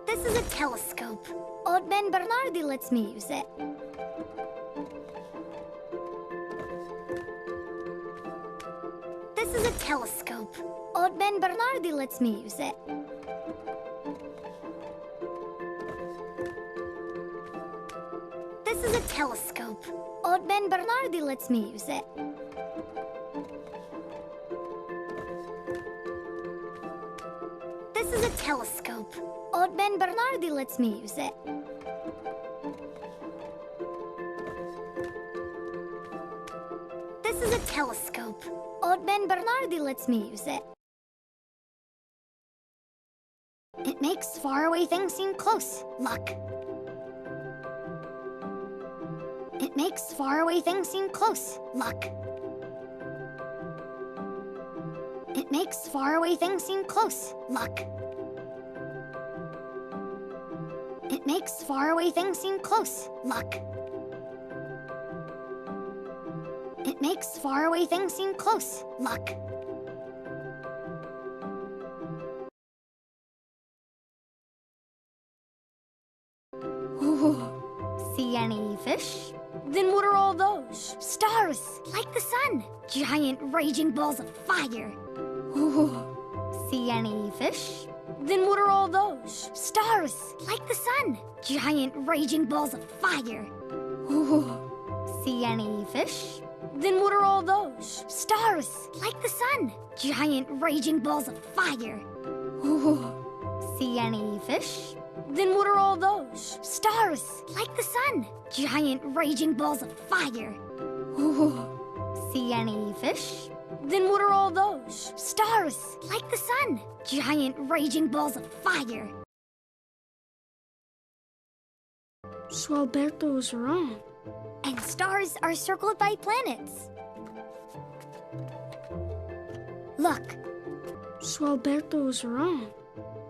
This is a telescope. Old man Bernardi lets me use it. This is a telescope. Old man Bernardi lets me use it. This is a telescope. Old man Bernardi lets me use it. This is a telescope. Old man Bernardi lets me use it. This is a telescope. Old man Bernardi lets me use it. It makes faraway things seem close. Luck. It makes faraway things seem close. Luck. It makes faraway things seem close. Luck. It makes faraway things seem close. Luck. It makes faraway things seem close. Luck. See any fish? Then what are all those? Stars, like the sun. Giant raging balls of fire. See any fish? Then what are all those? Stars, like the sun. Giant raging balls of fire. See any fish? Then what are all those? Stars, like the sun. Giant raging balls of fire. See any fish? Then what are all those? Stars, like the sun. Giant raging balls of fire. See any fish? Then what are all those? Stars, like the sun. Giant raging balls of fire. So Alberto was wrong. And stars are circled by planets. Look. So Alberto was wrong.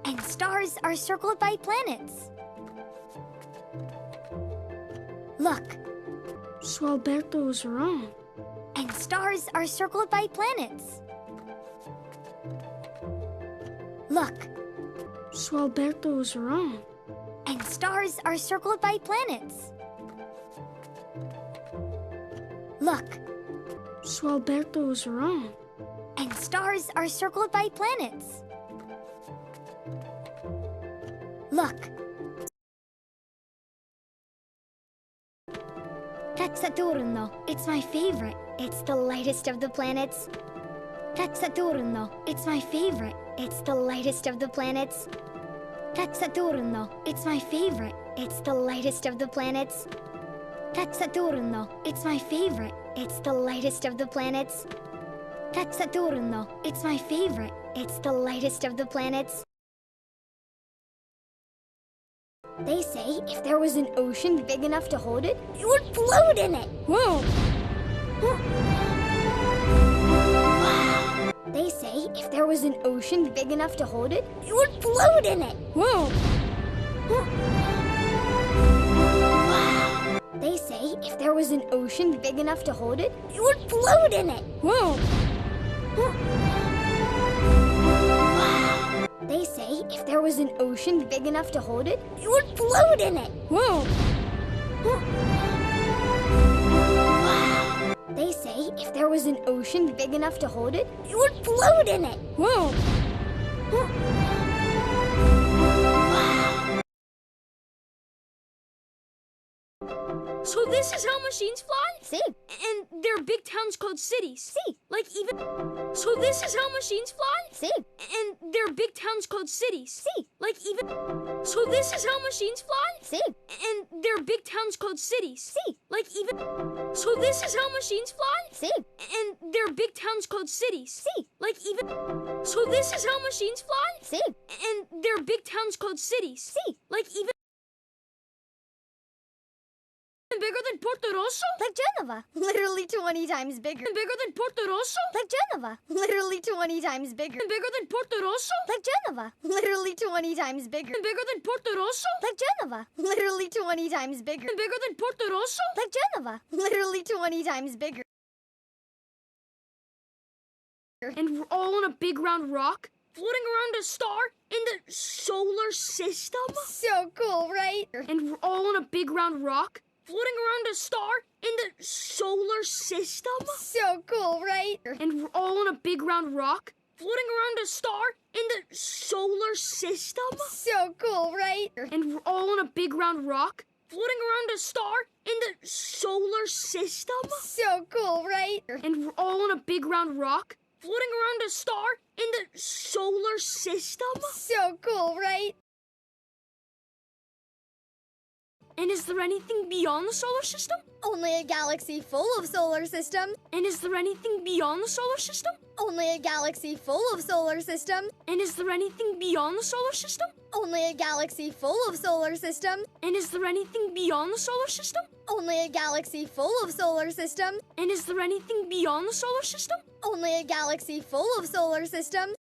And stars are circled by planets. Look. So Alberto was wrong. And stars are circled by planets. Look. So Alberto was wrong. And stars are circled by planets. Look. So Alberto was wrong. And stars are circled by planets. Look. That's Saturno. It's my favorite. It's the lightest of the planets. That's Saturno. It's my favorite. It's the lightest of the planets. That's Saturno. It's my favorite. It's the lightest of the planets. That's Saturno. It's my favorite. It's the lightest of the planets. That's Saturno. It's my favorite. It's the lightest of the planets. They say if there was an ocean big enough to hold it, it would float in it. Whoa! They say if there was an ocean big enough to hold it, it would float in it. Whoa! They say if there was an ocean big enough to hold it, it would float in it. Whoa! They say if there was an ocean big enough to hold it, it would float in it. Whoa! They say if there was an ocean big enough to hold it, it would float in it. Whoa! So this is how machines fly? See. And there are big towns called cities. See. Like even... So this is how machines fly? See. And there are big towns called cities. See. Like even... So this is how machines fly? See. And there are big towns called cities. See. Like even... So this is how machines fly? See. And there are big towns called cities. See. Like even... So this is how machines fly? See. And there are big towns called cities. See. Like even... Bigger than Porto Rosso? Like Genova. Literally 20 times bigger. Bigger than Porto Rosso? Like Genova. Literally 20 times bigger. Bigger than Porto Rosso? Like Genova. Literally 20 times bigger. Bigger than Porto Rosso? Like Genova. Literally 20 times bigger. Bigger than Porto Rosso? Like Genova. Literally 20 times bigger. And we're all on a big round rock, floating around a star in the solar system? So cool, right? And we're all on a big round rock, floating around a star in the solar system? So cool, right? And we're all on a big round rock, floating around a star in the solar system? So cool, right? And we're all on a big round rock, floating around a star in the solar system? So cool, right? And we're all on a big round rock, floating around a star in the solar system? So cool, right? And is there anything beyond the solar system? Only a galaxy full of solar systems. And is there anything beyond the solar system? Only a galaxy full of solar systems. And is there anything beyond the solar system? Only a galaxy full of solar systems. And is there anything beyond the solar system? Only a galaxy full of solar systems. And is there anything beyond the solar system? Only a galaxy full of solar systems.